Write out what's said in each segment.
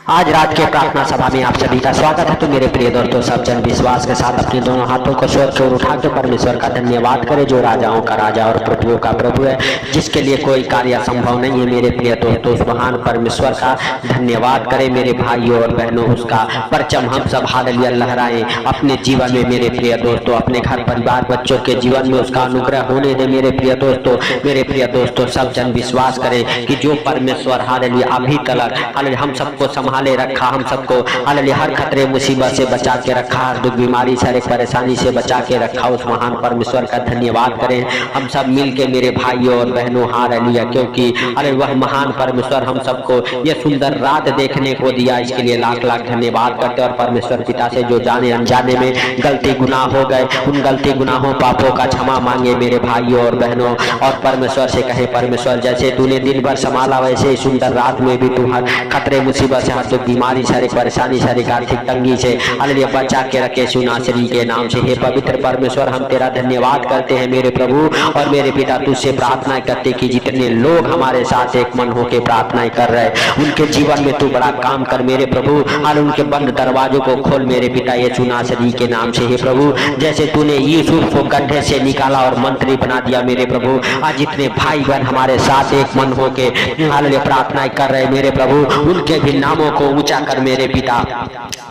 आज रात के प्रार्थना सभा में आप सभी का स्वागत है। तो मेरे प्रिय दोस्तों, सब जन विश्वास के साथ अपने दोनों हाथों को स्वर की ओर उठा के परमेश्वर का धन्यवाद करें, जो राजाओं का राजा और प्रभुओं का प्रभु है, जिसके लिए कोई कार्य असंभव नहीं है। मेरे प्रिय दोस्तों, उस महान परमेश्वर का धन्यवाद करें मेरे भाइयों और बहनों। उसका परचम हम सब हालेलुया लहराएं अपने जीवन में। मेरे प्रिय दोस्तों, अपने घर परिवार बच्चों के जीवन में उसका अनुग्रह होने दे। मेरे प्रिय दोस्तों, सब जन विश्वास करें कि जो परमेश्वर हालेलुया अभी तक हालेलुया हम सबको संभाले रखा, हम सबको हालेलुया हर खतरे मुसीबत से बचा के रखा, हर दुख बीमारी से, हर एक परेशानी से बचा के रखा, उस महान परमेश्वर का धन्यवाद करें हम सब मिलके मेरे भाइयों और बहनों हालेलुया। क्योंकि अरे वह महान परमेश्वर हम सबको ये सुंदर रात देखने को दिया, इसके लिए लाख लाख धन्यवाद करते। और परमेश्वर पिता से जो जाने अनजाने में गलती गुनाह हो गए, उन गलती गुनाहों पापों का क्षमा मांगे मेरे भाइयों और बहनों। और परमेश्वर से कहे, परमेश्वर जैसे तूने दिन भर संभाला, वैसे ही सुंदर रात में भी तू हर खतरे मुसीबत से, हर दुख बीमारी से, हर एक परेशानी से, हर एक आर्थिक तंगी से हालेलुया बचा के रखे सुनासरी के नाम से। हे पवित्र परमेश्वर, हम तेरा धन्यवाद करते हैं मेरे प्रभु और मेरे पिता। तुझसे प्रार्थना करते कि जितने लोग हमारे साथ एक मन होकर प्रार्थनाएं कर रहे हैं, उनके जीवन में तू बड़ा काम कर मेरे प्रभु, और उनके बंद दरवाजों को खोल मेरे पिता, ये सुनासरी के नाम से। हे प्रभु, जैसे तूने यूसुफ को गड्ढे से निकाला और मंत्री बना दिया मेरे प्रभु, आज जितने भाई बहन हमारे साथ एक मन होके हालेलुया प्रार्थनाएं कर रहे मेरे प्रभु, उनके भी नामों को ऊंचा कर मेरे पिता,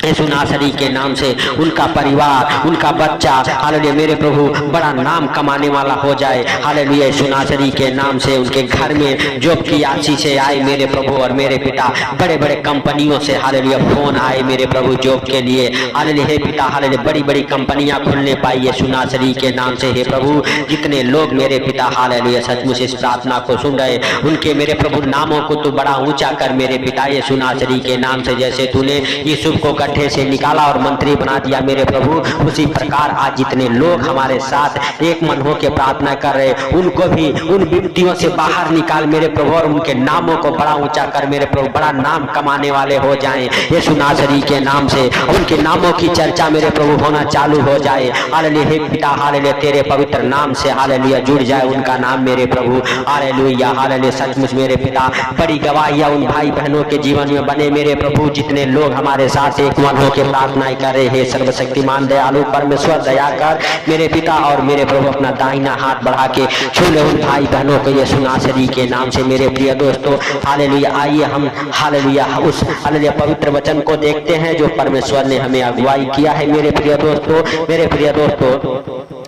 यीशु नासरी के नाम से। उनका परिवार, उनका बच्चा हालेलुया मेरे प्रभु बड़ा नाम कमाने वाला हो जाए हालेलुया, यीशु नासरी के नाम से। उनके घर में जॉब की आशीषें आए मेरे प्रभु और मेरे पिता, बड़े बड़े कंपनियों से हालेलुया फोन आए मेरे प्रभु जॉब के लिए हालेलुया। हे पिता हालेलुया बड़ी बड़ी कंपनियां खुलने पाई यीशु नासरी के नाम से। हे प्रभु, जितने लोग मेरे पिता हालेलुया सचमुच इस प्रार्थना को सुन रहे, उनके मेरे प्रभु नामों को तू बड़ा ऊंचा कर मेरे पिता, यीशु नासरी के नाम से। जैसे तूने यूसुफ को गड्ढे से निकाला और मंत्री बना दिया मेरे प्रभु, उसी प्रकार आज जितने लोग हमारे साथ एक मन होकर प्रार्थना कर रहे, उनको भी उन विपत्तियों से बाहर निकाल मेरे प्रभु, और उनके नामों को बड़ा ऊंचा कर मेरे प्रभु, बड़ा नाम कमाने वाले हो जाएं यीशु नासरी के नाम से। उनके नामों की चर्चा मेरे प्रभु होना चालू हो जाए हालेलुया। हे पिता हालेलुया तेरे पवित्र नाम से हालेलुया जुड़ जाए उनका नाम मेरे प्रभु हालेलुया हालेलुया। सचमुच मेरे पिता बड़ी गवाहियां उन भाई बहनों के जीवन में बने मेरे प्रभु, जितने लोग हमारे साथ एक मन होकर प्रार्थनाएं कर रहे हैं। सर्वशक्तिमान दयालु परमेश्वर दया कर मेरे पिता और मेरे प्रभु, अपना दाहिना हाथ बढ़ा के छू ले उन भाई बहनों को यीशु नासरी के नाम से। मेरे प्रिय दोस्तों हालेलुया, आइए हम हालेलुया उस हालेलुया पवित्र वचन को देखते हैं जो परमेश्वर ने हमें अगुवाई किया है। मेरे प्रिय दोस्तों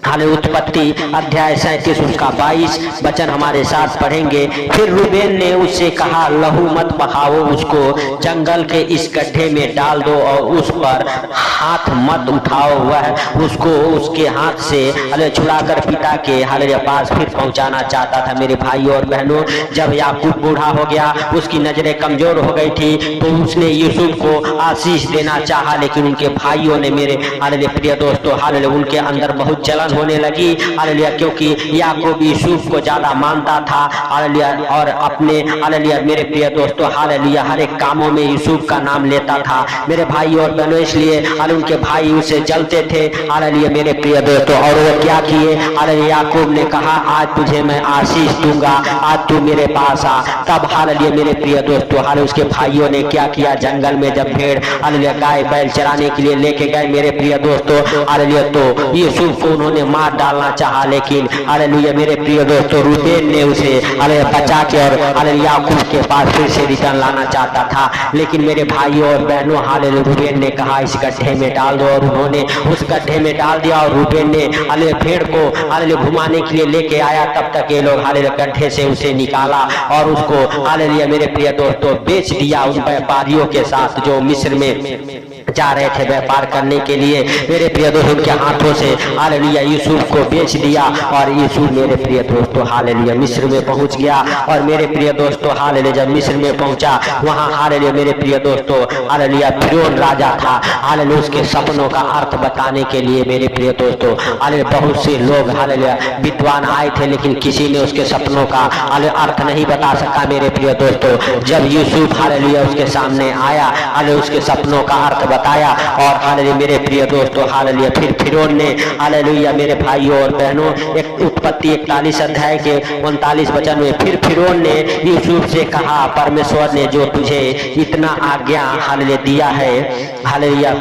हालेलुया उत्पत्ति अध्याय 37 उसका 22 वचन हमारे साथ पढ़ेंगे। फिर रूबेन ने उससे कहा, लहू मत बहाओ, उसको जंगल के इस गड्ढे में डाल दो और उस पर हाथ मत उठाओ। वह उसको उसके हाथ से हालेलुया छुड़ाकर पिता के हालेलुया पास फिर पहुंचाना चाहता था। मेरे भाइयों और बहनों, जब याकूब बूढ़ा हो गया, उसकी नजरें कमजोर हो गई थी, तो उसने यूसुफ को आशीष देना चाहा, लेकिन उनके भाइयों ने मेरे हालेलुया प्रिय दोस्तों हालेलुया उनके अंदर बहुत जलन होने लगी हालेलुया, क्योंकि याकूब यूसुफ को ज्यादा मानता था हालेलुया, और अपने हालेलुया मेरे प्रिय दोस्तों हालेलुया हर एक कामों में यूसुफ का नाम लेता था मेरे भाई और बहनों। इसलिए उनके भाई उसे जलते थे हालेलुया मेरे प्रिय दोस्तों। और वो क्या किए हालेलुया, याकूब ने कहा, आज तुझे मैं आशीष दूंगा, आज तू मेरे पास आ। तब हालेलुया मेरे प्रिय दोस्तों हालेलुया उसके भाइयों ने क्या किया, जंगल में जब भेड़ हालेलुया गाय बैल चराने के लिए लेके गए मेरे प्रिय दोस्तों हालेलुया, तो यूसुफ को उन्होंने मार डालना चाहा, लेकिन हालेलुया मेरे प्रिय दोस्तों रूबेन ने उसे हालेलुया बचा के और हालेलुया याकूब के पास फिर से रिटर्न लाना चाहता था। लेकिन मेरे भाइयों और बहनों हालेलुया रूबेन ने कहा, इस गड्ढे में डाल दो, और उन्होंने उस गड्ढे में डाल दिया। और रूबेन ने हालेलुया भेड़ को हालेलुया घुमाने के लिए लेके आया, तब तक ये लोग हालेलुया गड्ढे से उसे निकाला और उसको हालेलुया मेरे प्रिय दोस्तों बेच दिया उन व्यापारियों के साथ जो मिस्र में जा रहे थे व्यापार करने के लिए। मेरे प्रिय दोस्तों उनके हाथों से हालेलुया यूसुफ को बेच दिया, और यूसुफ मेरे प्रिय दोस्तों हालेलुया मिस्र में पहुंच गया। और मेरे प्रिय दोस्तों हालेलुया जब मिस्र में पहुंचा, वहां हालेलुया मेरे प्रिय दोस्तों हालेलुया फिरौन राजा था हालेलुया, उसके सपनों का अर्थ बताने के लिए मेरे प्रिय दोस्तों हालेलुया बहुत से लोग हालेलुया विद्वान आए थे, लेकिन किसी ने उसके सपनों का हालेलुया अर्थ नहीं बता सका मेरे प्रिय दोस्तों। जब यूसुफ हालेलुया उसके सामने आया हालेलुया उसके सपनों का अर्थ बताया। और हालेलुया मेरे प्रिय दोस्तों, हालेलुया फिर फिरौन ने, हालेलुया मेरे भाइयों और बहनों, एक उत्पत्ति 41 अध्याय के 39 वचन में फिर फिरौन ने यूसुफ से कहा, परमेश्वर ने जो तुझे इतना आज्ञा हालेलुया दिया है, हालेलुया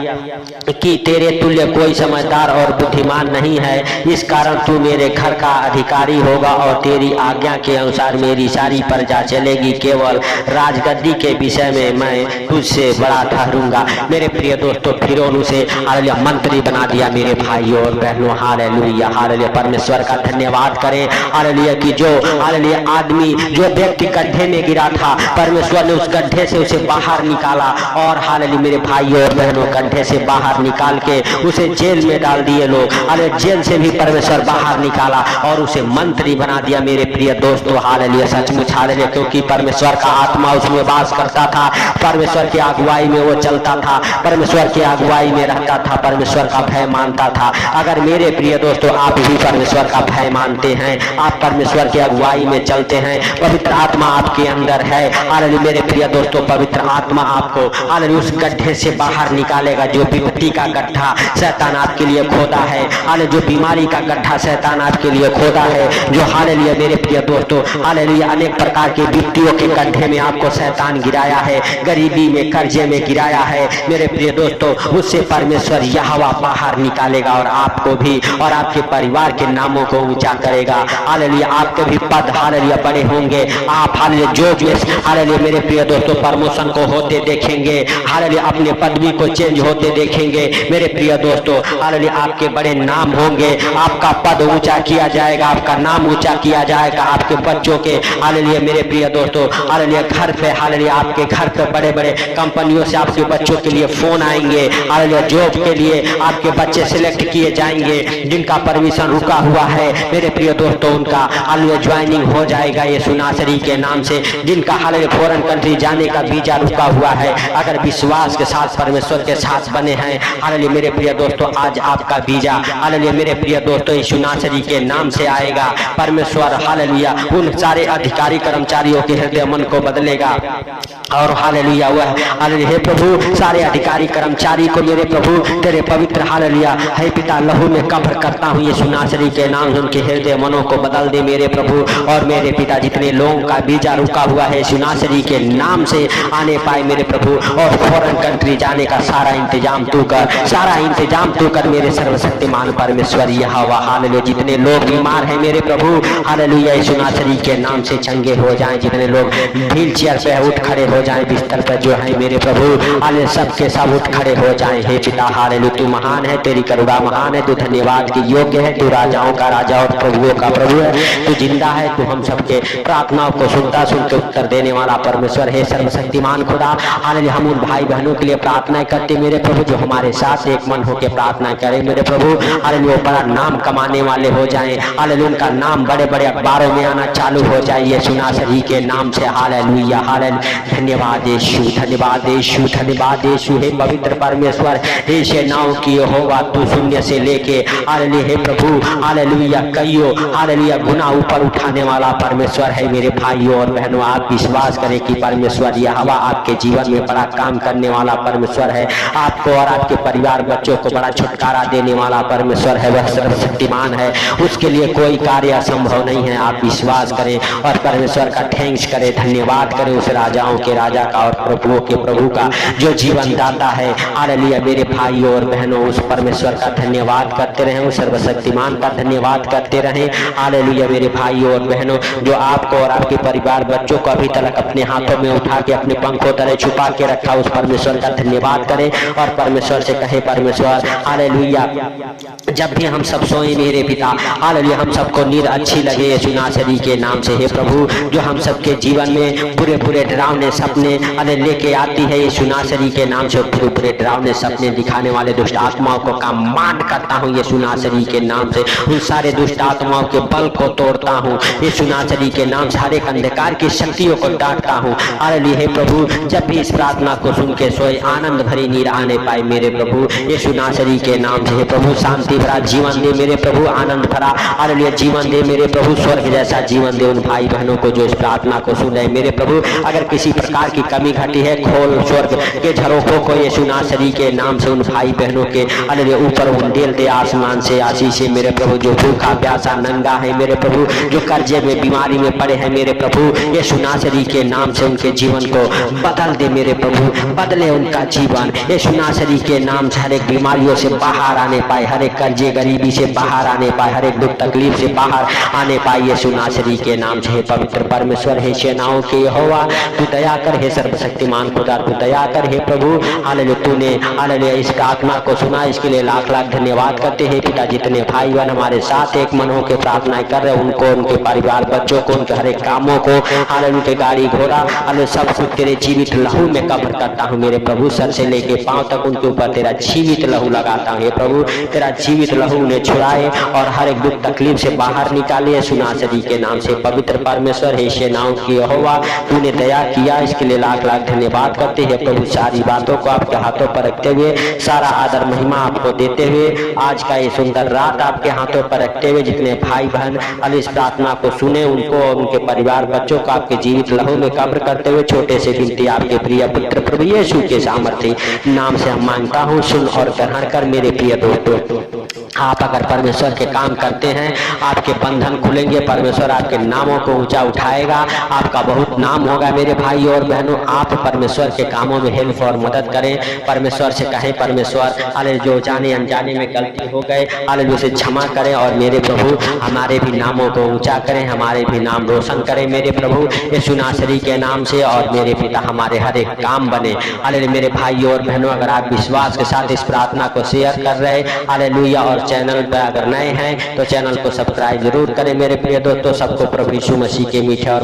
कि तेरे तुल्य कोई समझदार और बुद्धिमान नहीं है, इस कारण तू मेरे घर का अधिकारी होगा और तेरी आज्ञा के अनुसार मेरी सारी प्रजा चलेगी, केवल राजगद्दी के विषय में मैं तुझसे बड़ा ठहरूंगा। मेरे प्रिय दोस्तों, फिरौन उसे हालेलुया मंत्री बना दिया। मेरे भाइयों और बहनों, हालेलुया हालेलुया परमेश्वर का धन्यवाद करें, हालेलुया कि जो हालेलुया आदमी, जो व्यक्ति गड्ढे में गिरा था, परमेश्वर ने उस गड्ढे से उसे बाहर निकाला। और हालेलुया मेरे भाइयों और बहनों, गड्ढे से बाहर निकाल के उसे जेल में डाल दिए लोग, हालेलुया जेल से भी परमेश्वर बाहर निकाला और उसे मंत्री बना दिया। मेरे प्रिय दोस्तों, हालेलुया सचमुच हालेलुया, क्योंकि परमेश्वर का आत्मा उसमें वास करता था, परमेश्वर की अगुवाई में वो चलता था, परमेश्वर की अगुवाई में रहता था, परमेश्वर का भय मानता था। अगर मेरे प्रिय दोस्तों आप भी परमेश्वर का भय मानते हैं, आप परमेश्वर की अगुवाई में चलते हैं, पवित्र आत्मा आपके अंदर है, हालेलुया मेरे प्रिय दोस्तों, पवित्र आत्मा आपको हालेलुया उस गड्ढे से बाहर निकालेगा जो विपत्ति का गड्ढा शैतान आपके लिए खोदा है, हालेलुया जो बीमारी का गड्ढा शैतान आपके लिए खोदा है, जो हालेलुया मेरे प्रिय दोस्तों हालेलुया अनेक प्रकार के विपत्तियों के गड्ढे में आपको शैतान गिराया है, गरीबी में, कर्जे में गिराया है, मेरे प्रिय दोस्तों उससे परमेश्वर यहोवा बाहर निकालेगा और आपको भी और आपके परिवार के नामों को ऊंचा करेगा। हालेलुया आपके भी पद हालेलुया बड़े होंगे, आप हालेलुया जॉब में हालेलुया मेरे प्रिय दोस्तों प्रमोशन को होते देखेंगे, हालेलुया अपने पदवी को चेंज होते देखेंगे। मेरे प्रिय दोस्तों हालेलुया आपके बड़े नाम होंगे, आपका पद ऊंचा किया जाएगा, आपका नाम ऊंचा किया जाएगा, आपके बच्चों के हालेलुया मेरे प्रिय दोस्तों हालेलुया घर पे हालेलुया आपके घर पे बड़े बड़े कंपनियों से आपके बच्चों के लिए फोन आएंगे, हालेलुया जॉब के लिए आपके बच्चे सिलेक्ट किए जाएंगे, जिनका परमिशन रुका हुआ है मेरे प्रिय दोस्तों उनका हालेलुया ज्वाइनिंग हो जाएगा यीशु नासरी के नाम से, जिनका हालेलुया फॉरेन कंट्री जाने का वीजा रुका हुआ है, अगर विश्वास के साथ परमेश्वर के साथ बने हैं, हालेलुया मेरे प्रिय दोस्तों आज आपका वीजा हालेलुया मेरे प्रिय दोस्तों यीशु नासरी के नाम से आएगा। परमेश्वर हालेलुया उन सारे अधिकारी कर्मचारियों के हृदय मन को बदलेगा और हालेलुया वह हालेलुया हे प्रभु सारे अधिकारी कर्मचारी को मेरे प्रभु तेरे पवित्र हालेलुया हे पिता लहू में कब्र करता हूँ यीशु नासरी के नाम से उनके हृदय मनों को बदल दे मेरे प्रभु। और मेरे पिता जितने लोगों का वीजा रुका हुआ है यीशु नासरी के नाम से आने पाए मेरे प्रभु, और फॉरेन कंट्री जाने का सारा इंतजाम तू कर, सारा इंतजाम तू कर मेरे सर्वशक्तिमान परमेश्वर यहोवा। हालेलुया जितने लोग बीमार हैं मेरे प्रभु हालेलुया यीशु नासरी के नाम से चंगे हो जाएं, जितने लोग व्हील चेयर पे उठ खड़े हो जाएं, बिस्तर पर जो है मेरे प्रभु हालेलुया सबके सब उठ खड़े हो जाएं। हे पिता हालेलुया तू महान है, तेरी करुणा महान है, तू धन्यवाद के योग्य है, तू राजाओं का राजा और प्रभुओं का प्रभु है, तू जिंदा है, तू हम सबके प्रार्थनाओं को सुनता सुन के उत्तर देने वाला परमेश्वर है सर्वशक्तिमान खुदा। हालेलुया हम उन भाई बहनों के लिए प्रार्थना करते मेरे प्रभु जो हमारे साथ एक मन होकर प्रार्थना करें मेरे प्रभु, हालेलुया बड़ा नाम कमाने वाले हो जाएं, हालेलुया उनका नाम बड़े बड़े अखबारों में आना चालू हो जाए यीशु नासरी के नाम से। हालेलुया हालेलुया धन्यवाद यीशु, धन्यवाद यीशु, धन्यवाद यीशु। हे पवित्र परमेश्वर हे सेनाओं की यहोवा तू शून्य से लेके हालेलुया हे प्रभु हालेलुया कईयों हालेलुया गुना ऊपर उठाने वाला परमेश्वर है मेरे भाइयों और बहनों। आप विश्वास करें कि परमेश्वर यहोवा आपके जीवन में बड़ा काम करने वाला परमेश्वर है, आपको और आपके परिवार बच्चों को बड़ा छुटकारा देने वाला परमेश्वर है, वह सर्वशक्तिमान है, उसके लिए कोई कार्य असंभव नहीं है। आप विश्वास करें और परमेश्वर का थैंक्स करें, धन्यवाद करें उस राजाओं के राजा का और प्रभुओं के प्रभु का जो जीवन दाता है। हालेलुया मेरे भाइयों और बहनों उस परमेश्वर का धन्यवाद करते रहें, उस सर्वशक्तिमान का धन्यवाद करते रहें। हालेलुया मेरे भाइयों और बहनों जो आपको और आपके परिवार बच्चों को अभी तक अपने हाथों में उठा के अपने पंखों तले छुपा के रखा, उस परमेश्वर का धन्यवाद करें और परमेश्वर से कहे परमेश्वर हालेलुया जब भी हम सब सोए मेरे पिता हालेलुया हम सबको नींद अच्छी लगे यीशु नासरी के नाम से। हे प्रभु जो हम सबके जीवन में बुरे बुरे डरावने सपने अरे लेके आती है यीशु नासरी के नाम से, बुरे बुरे डरावने सपने दिखाने वाले दुष्ट आत्माओं को कमांड करता हूँ यीशु नासरी के नाम से, उन सारे दुष्ट आत्माओं के बल को तोड़ता हूँ यीशु नासरी के नाम से, हर एक अंधकार की शक्तियों को डांटता हूँ। हालेलुया हे प्रभु जब भी इस प्रार्थना को सुन के सोए आनंद भरी नींद आने पाए मेरे प्रभु यीशु नासरी के नाम से। हे प्रभु शांति भरा जीवन दे मेरे प्रभु, आनंद भरा हालेलुया जीवन दे मेरे प्रभु, स्वर्ग जैसा जीवन दे उन भाई बहनों को जो इस प्रार्थना को सुन रहे मेरे प्रभु। अगर किसी प्रकार की कमी घटी है खोल स्वर्ग के झरोखों को यीशु नासरी के नाम से उन भाई बहनों के हालेलुया ऊपर उंडेल दे आसमान से आशीष है मेरे प्रभु। जो भूखा प्यासा नंगा है मेरे प्रभु, जो कर्जे में बीमारी में पड़े हैं मेरे प्रभु, यीशु नासरी के नाम से उनके जीवन को बदल दे मेरे प्रभु, बदले उनका जीवन यीशु नासरी के नाम से। हर एक बीमारियों से बाहर आने पाए, हर एक कर्जे गरीबी से बाहर आने पाए, हर एक दुख तकलीफ से बाहर आने पाए यीशु नासरी के नाम से। हे पवित्र परमेश्वर, हे सेनाओं के यहोवा, तू दया कर, हे सर्वशक्तिमान खुदा तू दया कर हे प्रभु। हालेलुया तूने हालेलुया इस प्रार्थना को सुना, इसके लिए लाख लाख धन्यवाद करते हैं पिता। जितने भाई बहन हमारे साथ एक मन होकर प्रार्थनाएं कर रहे हैं, उनको, उनके परिवार बच्चों को, उनके हर एक कामों को, हालेलुया के गाड़ी घोड़ा हालेलुया सब कुछ तेरे जीवित लहू में कवर करता हूँ मेरे प्रभु। सर से लेके पांव तक उनके ऊपर तेरा जीवित लहू लगाता हूँ हे प्रभु। तेरा जीवित लहू उन्हें छुड़ाए और हर एक दुख तकलीफ से बाहर निकाले यीशु नासरी के नाम से। पवित्र परमेश्वर, हे सेनाओं की यहोवा, तूने दया किया, इसके लिए लाख लाख धन्यवाद करते हैं प्रभु। सारी बातों को आपके हाथों पर रखते हुए, सारा आदर महिमा आपको देते हुए, आज का ये सुंदर रात आपके हाथों पर रखते हुए, जितने भाई बहन इस प्रार्थना को सुने उनको और उनके परिवार बच्चों को आपके जीवित लहू में कब्र करते हुए, छोटे से विनती आपके प्रिय पुत्र प्रभु यीशु के सामर्थ्य नाम से हम मांगता हूँ, सुन और ग्रहण कर मेरे प्रिय दोस्तों। आप अगर परमेश्वर के काम करते हैं, आपके बंधन खुलेंगे, परमेश्वर आपके नामों को ऊंचा उठाएगा, आपका बहुत नाम होगा मेरे भाई और बहनों। आप परमेश्वर के कामों में हेल्प और मदद करें, परमेश्वर से कहें परमेश्वर हालेलुया जो जाने अनजाने में गलती हो गए हालेलुया उसे क्षमा करें और मेरे प्रभु हमारे भी नामों को ऊंचा करें, हमारे भी नाम रोशन करें मेरे प्रभु यीशु नासरी के नाम से। और मेरे पिता हमारे हर एक काम बने हालेलुया। मेरे भाई और बहनों, अगर आप विश्वास के साथ इस प्रार्थना को शेयर कर रहे हालेलुया और चैनल पर अगर नए हैं तो चैनल को सब्सक्राइब जरूर करें मेरे प्रिय दोस्तों। सबको प्रभु यीशु मसीह के मीठे और